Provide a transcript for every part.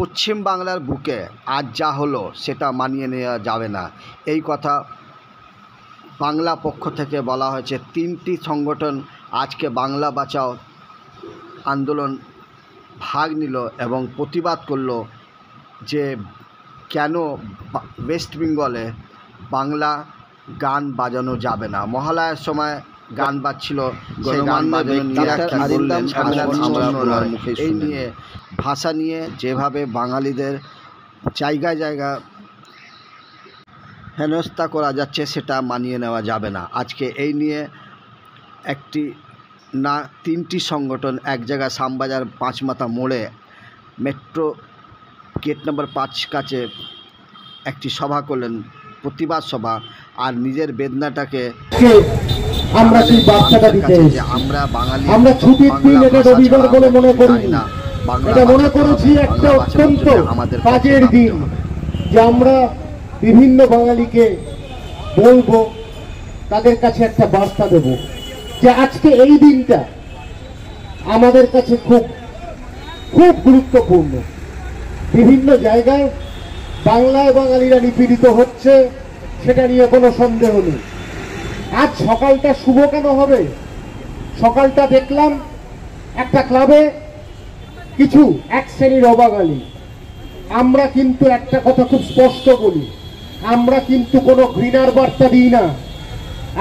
পশ্চিম বাংলার বুকে আজ যা হলো সেটা মানিয়ে নেওয়া যাবে না। এই কথা বাংলা পক্ষ থেকে বলা হয়েছে। 3টি সংগঠন আজকে বাংলা বাঁচাও আন্দোলন ভাগ নিল এবং প্রতিবাদ করলো যে কেন ওয়েস্ট বেঙ্গলে বাংলা গান বাজানো যাবে না। মহালয়ার সময় গান বাজছিল, সেই গান বাজানো এই নিয়ে ভাষা নিয়ে যেভাবে বাঙালিদের জায়গায় জায়গা হেনস্থা করা যাচ্ছে সেটা মানিয়ে নেওয়া যাবে না। আজকে এই নিয়ে তিনটি সংগঠন এক জায়গায় শ্যামবাজার পাঁচমাথা মোড়ে মেট্রো গেট নম্বর 5 কাছে একটি সভা করলেন, প্রতিবাদ সভা। আর নিজের বেদনাটাকে আমরা সেই বার্তাটা দিতে যে আমরা বাঙালি, আমরা ছুটির দিন এটা রবিবার বলে মনে করি না, এটা মনে করেছি একটা অত্যন্ত কাজের দিন, যে আমরা বিভিন্ন বাঙালিকে বলবো, তাদের কাছে একটা বার্তা দেব যে আজকে এই দিনটা আমাদের কাছে খুব খুব গুরুত্বপূর্ণ। বিভিন্ন জায়গায় বাংলায় বাঙালিরা নিপীড়িত হচ্ছে, সেটা নিয়ে কোনো সন্দেহ নেই। আজ সকালটা শুভ কেন হবে? সকালটা দেখলাম একটা ক্লাবে কিছু এক শ্রেণীর অবাঙালি। আমরা কিন্তু একটা কথা খুব স্পষ্ট বলি, আমরা কিন্তু কোনো ঘৃণার বার্তা দিই না।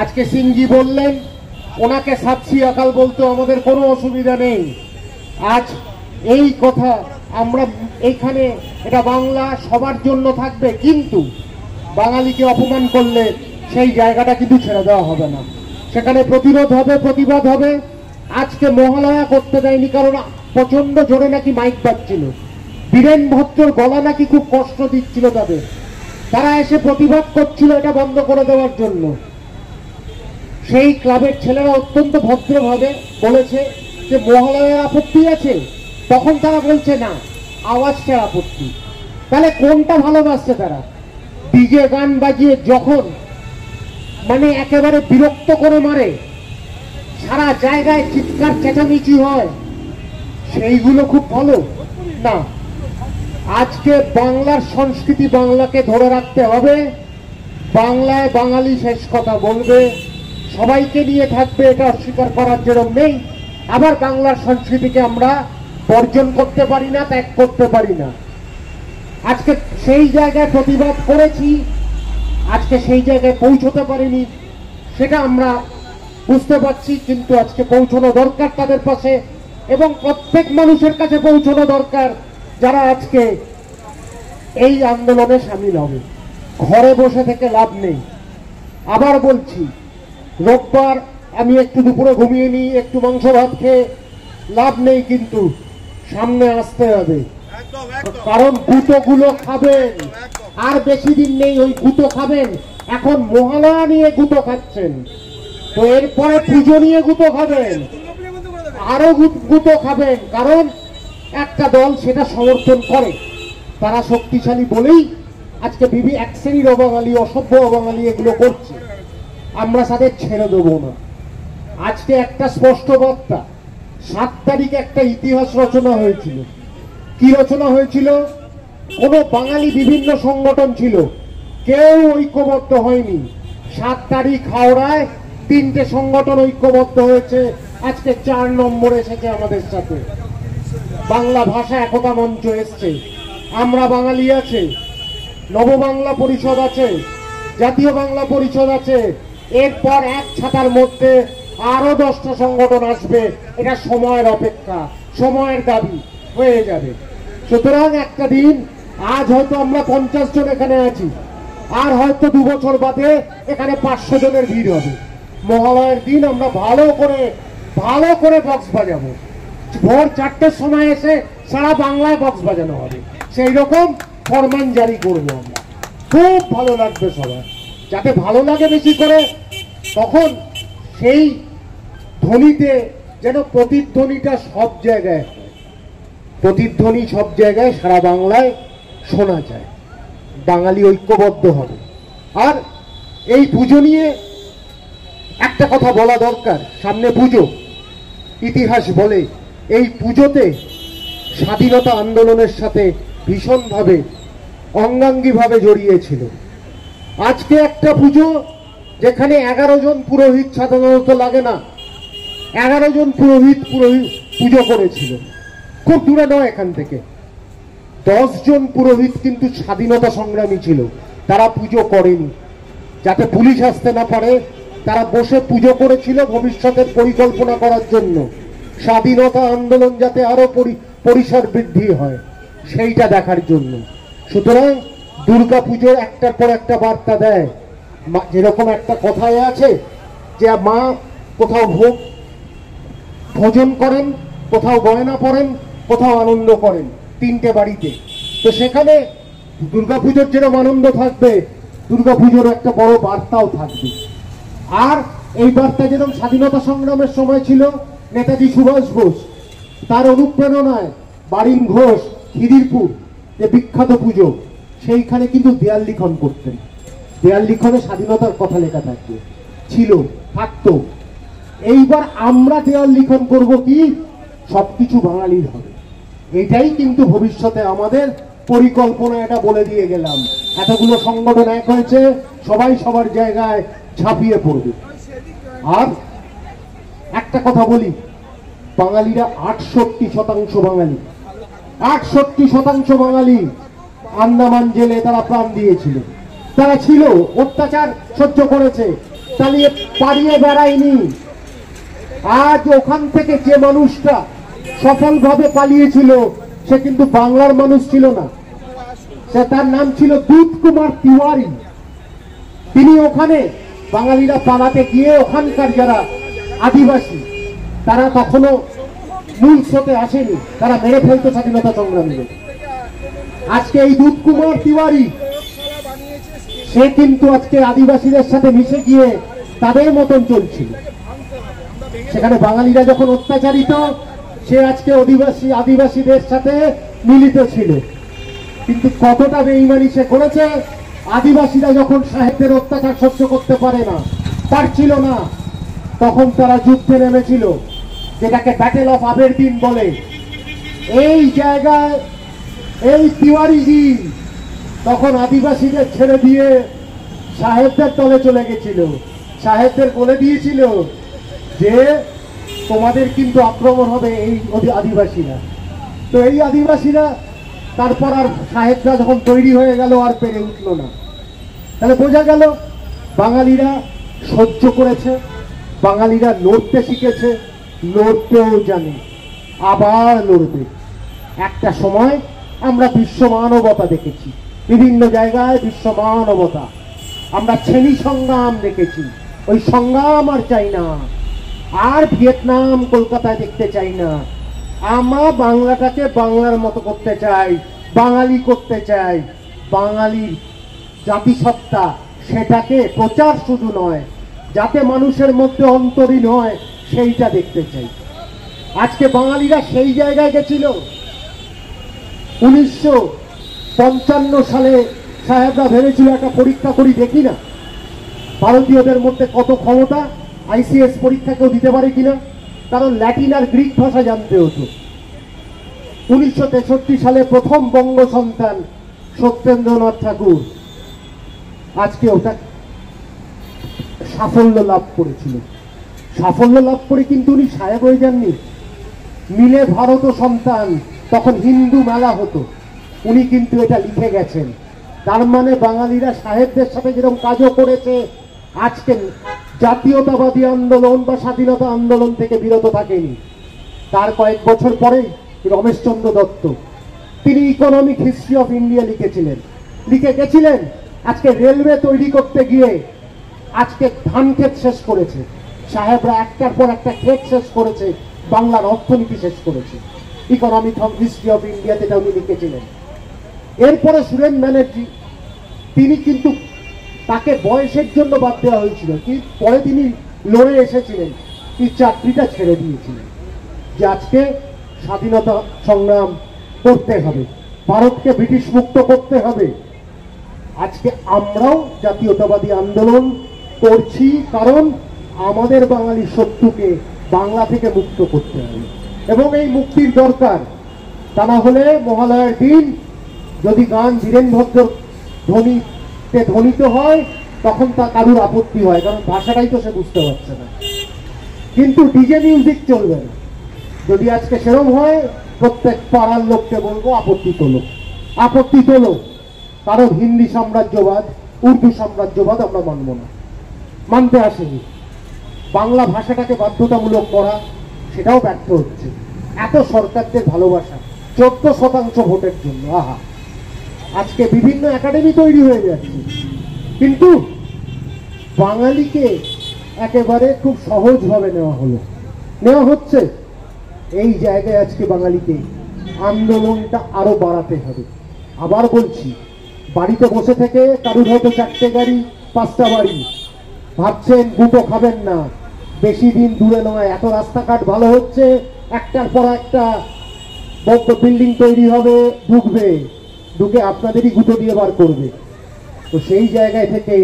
আজকে সিংজি বললেন, ওনাকে সত শ্রী আকাল বলতে আমাদের কোনো অসুবিধা নেই। আজ এই কথা আমরা এইখানে, এটা বাংলা সবার জন্য থাকবে, কিন্তু বাঙালিকে অপমান করলে সেই জায়গাটা কিন্তু ছেড়ে দেওয়া হবে না। সেখানে প্রতিরোধ হবে, প্রতিবাদ হবে। আজকে মহালয়া করতে দেয়নি কারণ প্রচন্ড জোরে নাকি মাইক বাজছিল, বীরেন ভদ্রর গলা নাকি খুব কষ্ট দিচ্ছিল তাদের, তারা এসে প্রতিবাদ করছিল এটা বন্ধ করে দেওয়ার জন্য। সেই ক্লাবের ছেলেরা অত্যন্ত ভদ্রভাবে বলেছে যে মহালয়ার আপত্তি আছে, তখন তারা বলছে না, আওয়াজটার আপত্তি। তাহলে কোনটা ভালোবাসছে তারা? ডিজে গান বাজিয়ে যখন মানে একেবারে বিরক্ত করে মারে, সারা জায়গায় চিৎকার চেঁচামেচি হয়, সেইগুলো খুব ভালো না। আজকে বাংলার সংস্কৃতি, বাংলাকে ধরে রাখতে হবে। বাংলায় বাঙালি শেষ কথা বলবে, সবাইকে নিয়ে থাকবে, এটা অস্বীকার করার যেরকম নেই। আবার বাংলার সংস্কৃতিকে আমরা বর্জন করতে পারি না, ত্যাগ করতে পারি না। আজকে সেই জায়গায় প্রতিবাদ করেছি, আজকে সেই জায়গায় পৌঁছতে পারিনি, সেটা আমরা বুঝতে পারছি, কিন্তু আজকে পৌঁছানো দরকার তাদের পাশে, এবং প্রত্যেক মানুষের কাছে পৌঁছানো দরকার যারা আজকে এই আন্দোলনে সামিল হবে। ঘরে বসে থেকে লাভ নেই। আবার বলছি, রোববার আমি একটু দুপুরে ঘুমিয়ে নিই, একটু মাংস ভাত খেয়ে লাভ নেই, কিন্তু সামনে আসতে হবে। কারণ গুঁতোগুলো খাবেন, আর বেশি দিন নেই ওই গুঁতো খাবেন। এখন মহালয়া নিয়ে গুঁতো খাচ্ছেন, তো এরপরে পুজো নিয়ে গুঁতো খাবেন, আরো গুঁতো খাবেন। কারণ একটা দল সেটা সমর্থন করে, তারা শক্তিশালী বলেই আজকে এক শ্রেণীর অবাঙালি, অসভ্য অবাঙালি এগুলো করছে। আমরা তাদের ছেড়ে দেবো না। আজকে একটা স্পষ্ট বার্তা, 7 তারিখে একটা ইতিহাস রচনা হয়েছিল। কি রচনা হয়েছিল? কোন বাঙালি বিভিন্ন সংগঠন ছিল, কেউ ঐক্যবদ্ধ হয়নি। 7 তারিখ হাওড়ায় 3টে সংগঠন ঐক্যবদ্ধ হয়েছে। আজকে 4 নম্বর এসেছে আমাদের সাথে। বাংলা ভাষা একতা মঞ্চ এসছে, আমরা বাঙালি আছে, নববাংলা পরিষদ আছে, জাতীয় বাংলা পরিষদ আছে। এরপর এক ছাতার মধ্যে আরো 10টা সংগঠন আসবে। এটা সময়ের অপেক্ষা, সময়ের দাবি হয়ে যাবে। সুতরাং একটা দিন, আজ হয়তো আমরা 50 জন এখানে আছি, আর হয়তো 2 বছর বাদে এখানে 500 জনের ভিড় হবে। মহালয়ার দিন আমরা ভালো করে বক্স বাজাবো। ভোর 4টের সময় এসে সারা বাংলায় বক্স বাজানো হবে। সেই রকম ফরমান জারি করবো আমরা। খুব ভালো লাগবে সবার, যাতে ভালো লাগে বেশি করে। তখন সেই ধ্বনিতে যেন প্রতিধ্বনিটা সব জায়গায়, প্রতিধ্বনি সব জায়গায় সারা বাংলায় শোনা যায়। বাঙালি ঐক্যবদ্ধ হবে। আর এই পুজো নিয়ে একটা কথা বলা দরকার, সামনে পুজো। ইতিহাস বলে এই পুজোতে স্বাধীনতা আন্দোলনের সাথে ভীষণভাবে অঙ্গাঙ্গিভাবে জড়িয়েছিল। আজকে একটা পুজো যেখানে 11 জন পুরোহিত সাধারণত লাগে না, 11 জন পুরোহিত পুজো করেছিল। খুব দূরে নয় এখান থেকে 10 জন পুরোহিত কিন্তু স্বাধীনতা সংগ্রামী ছিল, তারা পুজো করেনি। যাতে পুলিশ আসতে না পারে তারা বসে পুজো করেছিল ভবিষ্যতের পরিকল্পনা করার জন্য, স্বাধীনতা আন্দোলন যাতে আরো পরিসর বৃদ্ধি হয় সেইটা দেখার জন্য। সুতরাং দুর্গা পুজোর একটার পর একটা বার্তা দেয়। যেরকম একটা কথায় আছে যে মা কোথাও ভোজন করেন, কোথাও গয়না পরেন, কোথাও আনন্দ করেন, 3টে বাড়িতে। তো সেখানে দুর্গাপুজোর যেরকম আনন্দ থাকবে, দুর্গাপুজোর একটা বড় বার্তাও থাকবে। আর এই বার্তা যেরকম স্বাধীনতা সংগ্রামের সময় ছিল, নেতাজি সুভাষ বোস তার অনুপ্রেরণায় বারিন ঘোষ খিদিরপুর যে বিখ্যাত পুজো, সেইখানে কিন্তু দেয়াল লিখন করতেন। দেয়াল লিখনে স্বাধীনতার কথা লেখা থাকবে, ছিল, থাকতো। এইবার আমরা দেয়াল লিখন করব কি, সবকিছু বাঙালির হবে। এটাই কিন্তু ভবিষ্যতে আমাদের পরিকল্পনা, এটা বলে দিয়ে গেলাম। এতগুলো সংগঠন এক হয়েছে, সবাই সবার জায়গায় ঝাঁপিয়ে পড়বে। আর একটা কথা বলি, বাঙালিরা 68% বাঙালি, 68% বাঙালি আন্দামান জেলে তারা প্রাণ দিয়েছিল। তারা ছিল, অত্যাচার সহ্য করেছে, পালিয়ে বেড়ায়নি। আজ ওখান থেকে যে মানুষটা সফলভাবে পালিয়েছিল সে কিন্তু বাংলার মানুষ ছিল না, সে তার নাম ছিল দুধ কুমার তিওয়ারি। তিনি ওখানে বাঙালিরা পালাতে গিয়ে ওখানকার যারা আদিবাসী তারা তখনও মূল স্রোতে আসেনি, তারা মেরে ফেলতো স্বাধীনতা সংগ্রামীদের। আজকে এই দুধ কুমার তিওয়ারি সে কিন্তু আজকে আদিবাসীদের সাথে মিশে গিয়ে তাদের মতন চলছিল। সেখানে বাঙালিরা যখন অত্যাচারিত, সে আজকে আদিবাসীদের সাথে মিলিত ছিল। কিন্তু কতটা বেঈমানি সে করেছে, আদিবাসীরা যখন সাহেবদের অত্যাচার সহ্য করতে পারছিল না, তখন তারা যুদ্ধে নেমেছিল, যেটাকে ব্যাটেল অফ আবেরদিন বলে। এই জায়গায় এই তিওয়ারিজি তখন আদিবাসীদের ছেড়ে দিয়ে সাহেবদের দলে চলে গেছিল। সাহেবদের বলে দিয়েছিল যে তোমাদের কিন্তু আক্রমণ হবে এই আদিবাসীরা। তো এই আদিবাসীরা তারপর আর সাহেবরা যখন তৈরি হয়ে গেল আর পেরে উঠল না। তাহলে বোঝা গেল বাঙালিরা সহ্য করেছে, বাঙালিরা লড়তে শিখেছে, লড়তেও জানে, আবার লড়বে। একটা সময় আমরা বিশ্ব মানবতা দেখেছি, বিভিন্ন জায়গায় বিশ্ব মানবতা, আমরা শ্রেণী সংগ্রাম দেখেছি। ওই সংগ্রাম আর চাই না, আর ভিয়েতনাম কলকাতায় দেখতে চাই না। আমরা বাংলাটাকে বাংলার মতো করতে চাই, বাঙালি করতে চাই। বাঙালির জাতিসত্তা সেটাকে প্রচার শুধু নয়, যাতে মানুষের মধ্যে অন্তরীণ হয় সেইটা দেখতে চাই। আজকে বাঙালিরা সেই জায়গায় গেছিল। 1955 সালে সাহেবরা ভেবেছিল একটা পরীক্ষা করি, দেখি না ভারতীয়দের মধ্যে কত ক্ষমতা, আইসিএস পরীক্ষা কেউ দিতে পারে কিনা, কারণ ল্যাটিন আর গ্রিক ভাষা জানতে হতো। 1963 সালে প্রথম বঙ্গ সন্তান সত্যেন্দ্রনাথ ঠাকুর আজকে ওটা সাফল্য লাভ করেছিল। সাফল্য লাভ করে কিন্তু উনি সাহেব হয়ে যাননি। মিলে ভারত সন্তান, তখন হিন্দু মেলা হতো, উনি কিন্তু এটা লিখে গেছেন। তার মানে বাঙালিরা সাহেবদের সাথে যেরকম কাজও করেছে, আজকে জাতীয়তাবাদী আন্দোলন বা স্বাধীনতা আন্দোলন থেকে বিরত থাকেনি। তার কয়েক বছর পরেই রমেশচন্দ্র দত্ত তিনি ইকোনমিক হিস্ট্রি অফ ইন্ডিয়া লিখে গেছিলেন। আজকে রেলওয়ে তৈরি করতে গিয়ে আজকে ধান ক্ষেত শেষ করেছে, সাহেবরা একটার পর একটা ক্ষেত শেষ করেছে, বাংলার অর্থনীতি শেষ করেছে। ইকোনমিক হিস্ট্রি অফ ইন্ডিয়াতে এটা উনি লিখেছিলেন। এরপরে সুরেন ব্যানার্জি, তিনি কিন্তু তাকে বয়সের জন্য বাদ দেওয়া হয়েছিল, কিন্তু পরে তিনি লড়ে এসেছিলেন, এই চাকরিটা ছেড়ে দিয়েছিলেন যে আজকে স্বাধীনতা সংগ্রাম করতে হবে, ভারতকে ব্রিটিশ মুক্ত করতে হবে। আজকে আমরাও জাতীয়তাবাদী আন্দোলন করছি, কারণ আমাদের বাঙালি শত্রুকে বাংলা থেকে মুক্ত করতে হবে এবং এই মুক্তির দরকার। তা না হলে মহালয়ার দিন যদি গান ধীরেন ভদ্র ধ্বনিতে ধ্বনিত হয় তখন তা কারুর আপত্তি হয়, কারণ ভাষাটাই তো সে বুঝতে পারছে না। কিন্তু ডিজে মিউজিক চলবে না। যদি আজকে সেরম হয়, প্রত্যেক পাড়ার লোককে বলবো আপত্তি তোলো, কারণ হিন্দি সাম্রাজ্যবাদ, উর্দু সাম্রাজ্যবাদ আমরা মানব না, মানতে আসেনি। বাংলা ভাষাটাকে বাধ্যতামূলক করা, সেটাও ব্যর্থ হচ্ছে। এত সরকারদের ভালোবাসা 14% ভোটের জন্য, আহা, আজকে বিভিন্ন একাডেমি তৈরি হয়ে যাচ্ছে, কিন্তু বাঙালিকে একেবারে খুব সহজভাবে নেওয়া হচ্ছে। এই জায়গায় আজকে বাঙালিকে আন্দোলনটা আরো বাড়াতে হবে। আবার বলছি, বাড়িতে বসে থেকে কারুর হয়তো 4টে গাড়ি 5টা বাড়ি, ভাবছেন গুটো খাবেন না, বেশি দিন দূরে নয়, এত রাস্তাঘাট ভালো হচ্ছে, একটার পর একটা বড় বিল্ডিং তৈরি হবে, ঢুকে আপনাদেরই গুটো দিয়ে বার করবে। তো সেই জায়গায় থেকে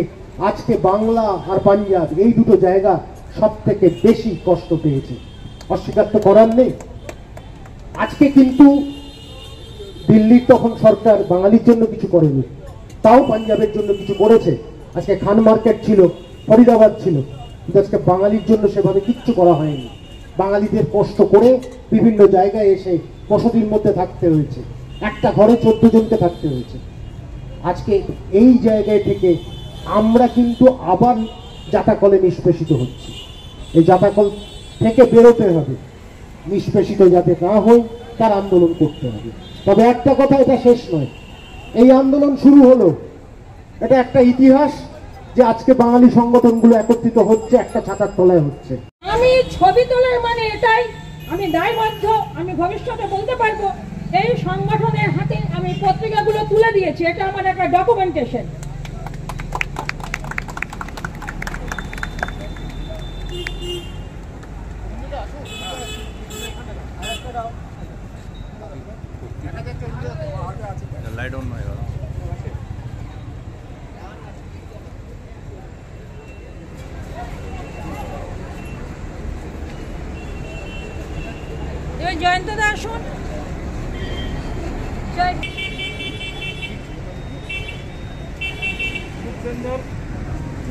আজকে বাংলা আর পাঞ্জাব, এই দুটো জায়গা সব থেকে বেশি কষ্ট পেয়েছে, অস্বীকার তো করার নেই। আজকে কিন্তু দিল্লির তখন সরকার বাঙালির জন্য কিছু করেনি, তাও পাঞ্জাবের জন্য কিছু করেছে। আজকে খান মার্কেট ছিল, ফরিদাবাদ ছিল, কিন্তু আজকে বাঙালির জন্য সেভাবে কিচ্ছু করা হয়নি। বাঙালিদের কষ্ট করে বিভিন্ন জায়গায় এসে বসতির মধ্যে থাকতে হয়েছে, একটা ঘরে 14 জনকে থাকতে হয়েছে। আজকে এই জায়গায় থেকে আমরা কিন্তু আবার জাতাকলে নিষ্পেষিত হচ্ছি। এই জাতাকল থেকে বেরোতে হবে, নিষ্পেষিত যাতে না হয় তার আন্দোলন করতে হবে। তবে একটা কথা, এটা শেষ নয়, এই আন্দোলন শুরু হলো, এটা একটা ইতিহাস যে আজকে বাঙালি সংগঠনগুলো একত্রিত হচ্ছে, একটা ছাতার তলায় হচ্ছে। আমি ছবি তোলার মানে এটাই, আমি দায়বদ্ধ, আমি ভবিষ্যতে বলতে পারবো এই সংগঠনের হাতে আমি পত্রিকাগুলো তুলে দিয়েছি, এটা আমার একটা ডকুমেন্টেশন। লাইট অন নয় জয়ন্ত দা আসুন।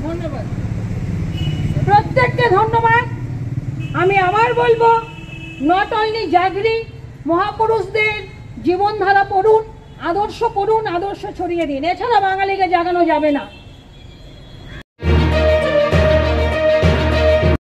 ধন্যবাদ, প্রত্যেককে ধন্যবাদ। আমি আবার বলবো, নট অনলি জাগরি, মহাপুরুষদের জীবনধারা পড়ুন, আদর্শ পড়ুন, আদর্শ ছড়িয়ে দিন, এছাড়া বাঙালিকে জাগানো যাবে না।